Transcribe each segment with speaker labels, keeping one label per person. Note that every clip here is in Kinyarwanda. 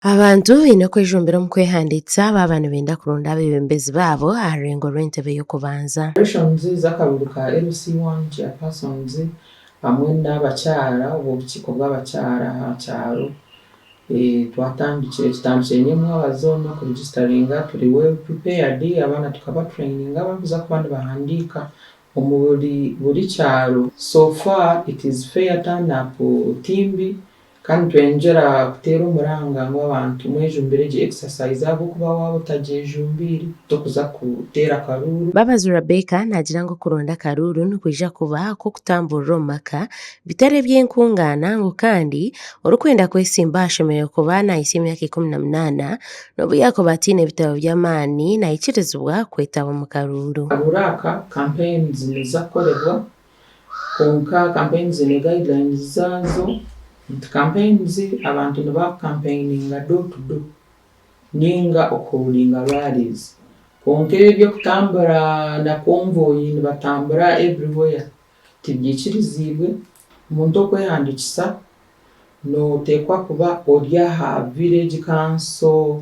Speaker 1: Abantu ine kwejumbira mu kwehanditsa babana benda kurunda abebembezi babo aha rurengo rw'entebe y'okubanza.
Speaker 2: Operations z'akaruru ka LC1 chairpersons hamwe n'abakyara obukiiko bw'abakyara aha kyaro tutandikire nyemu abazoona kuregistaringa turi well prepared abaana tukaba traininga bakuza kuba nibahandiika omu buri kyaro. So far it is fair turn up timbi kandi twenjera kuteera omuranga ngu abantu mwejumbire egi exercise ahabw'okuba waaba otagyejumbiire tokuza kuteera akaruuru.
Speaker 1: Babazi Rebecca nagira ngu kuronda akaruuru nikwija kuba k'okutamburira omu maka bitari eby'enkungaana ngu kandi orikwenda kwesimba ashemereire kuba nahisa emyaka 18 n'obu yaakuba atiine ebitabo by'amaani nahikirizibwa kwetaba omu karuuru.
Speaker 2: Akaruuru aka campaigns niza kukorebwa konka campaigns ziine guidelines zaazo. Campaigns abantu nibacampaigninga door to door ninga okulinga rallies konka ebyokutambura na convoy nibatambura everywhere tibyikirizibwe. Omuntu okwehandikisa noteekwa kuba ori aha village council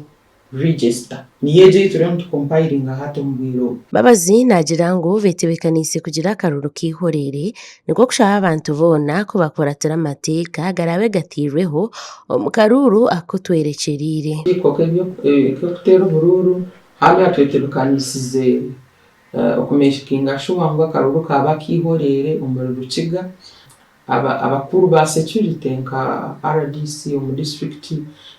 Speaker 2: register niyo egi turiyo nitucompilinga hati omu bwire obu.
Speaker 1: Babazi nagira ngu betebekaniise kugira akaruuru kiihorere nikwo kushaba abantu boona ku bakuratira amateeka garabe gatiirweho omu karuuru akutwerekyeriire.
Speaker 2: Akakiiko k'okuteera oburuuru hariya twetebekaniisize okumekinga sure ngu akaruuru kaba kiihorere omu Rukiga. Abakuru ba security nka RDC omu district,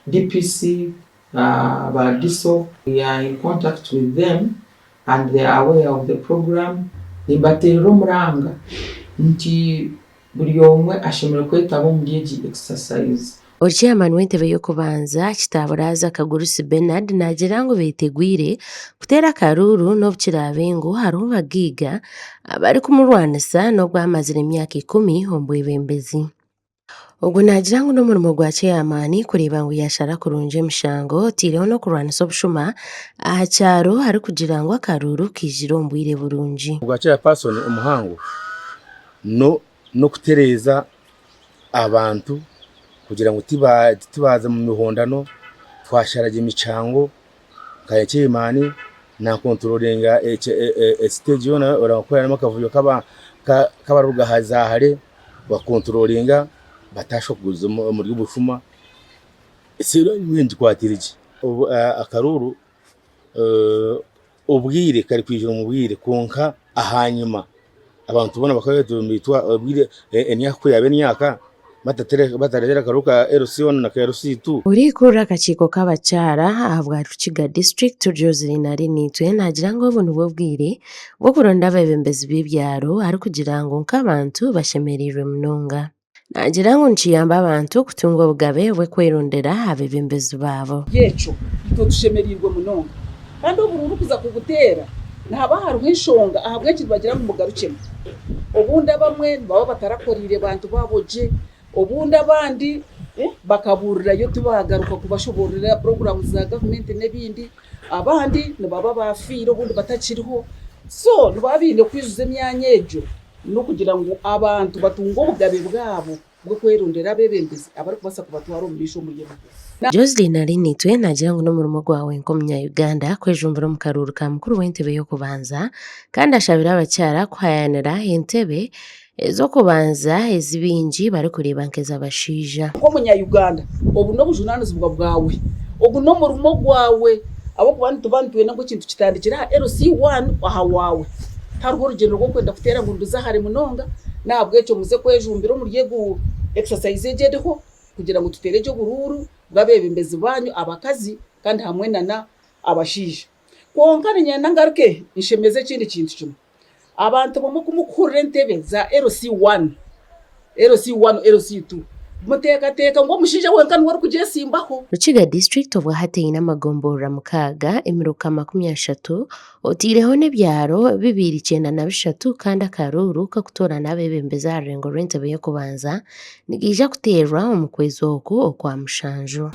Speaker 2: DPC, ba DISO, we are in contact with them and they are aware of the program. Nibateerera omuranga nti buri omwe ashemereire kwetaba omuri egi exercise.
Speaker 1: Chairman w'entebe y'okubanza Kitaburaza Kagurusi Bernard nagira ngu beetegwire kuteera akaruuru n'obukira abengo hariho bagiiga abari kumurwanisa n'obwamazire emyaka 10 omu bwebembezi. Ogwo nagira ngu n'omurimo gwa chairman kureeba ngu yashara kurungi emishango otiireho n'okurwanisa obushuma aha kyaro harikugira ngu akaruuru kiijire omu bwire burungi.
Speaker 3: Ogwa chairperson omuhango n'okutereeza abantu kugira ngu tibaza mu mihondano twasharaga emicango nka chairman na controllinga stage yona orakoreramu akavuyo kabaruga hazahare wa controllinga batasho kuguza muri bushuma esiro nyingi kwatirije akaruuru obwire kari kwijira mu bwire konka ahanyuma abantu bona bakayetumitwa obwire emyaka yabe emyaka batarera akaruka LC1 na LC2.
Speaker 1: Urikura akakiiko k'abakyara aha bwa Rukiga district Joseline Arinitwe nagira ngu obu nibwo bwire bwo kuronda abebembezi b'ebyaro arikugira ngu nk'abantu bashemereirwe munonga. Nagira ngu nikiyamba abantu kutunga obugabe bw'okwerondera abebembezi baabo.
Speaker 4: Yecho ito tushemereirwe munonga kandi oburuuru kuza kubuteera nahaba hariho enshonga ahabwe ekintu bagira mu mugarukemu obundi abamwe baba batarakorire bantu baboje obundi abandi bakaburirayo tubagaruka kubashoborera program za government n'ebindi abandi nibaba bafiire obundi batakiriho so nibabinde kwizuza emyanya egyo no kugira ngu abantu batunga obugabe bwabo bwo kwerondera abebembezi abari kubasa kubatwara omu bisho mu yebugo.
Speaker 1: Joseline Arinitwe nagira ngu n'omurimo gwawe nk'omunya-Uganda kwejumbira omu karuuru ka mukuru w'entebe y'okubanza kandi ashabira abakyara kuhayanira entebe ez'okubanza ezibingi barikureeba nk'ez'abashaija.
Speaker 4: Nk'omunya-Uganda obu n'obujunanizibwa bwawe ogu n'omurimo gwawe abokuba nituba nitwenda ngu ekintu kitandikire aha LC1 aha waawe hariho orugyendo rw'okwenda kuteera ngu nduzahare munonga nahabwekyo muze kwejumbira omuri egu exercise egi eriho kugira ngu tuteere egyo oburuuru bw'abebembezi banyu abakazi kandi hamwe na abashaija. Konka ninyenda ngaruke nshemeze ekindi kintu kimwe abantu bamwe kumukuhurira entebe za LC1 LC2 muteekateeka ngu omushaija wenka niwe arikugyesimbaho.
Speaker 1: Rukiga district obwa hataine amagomborora 6 emiruka 30 otiireho n'ebyaro 293 kandi akaruuru kakutoorana abebembezi aha rurengo rw'entebe y'okubanza nigiija kuteerwa omu kwezi ogu okwa mushanju.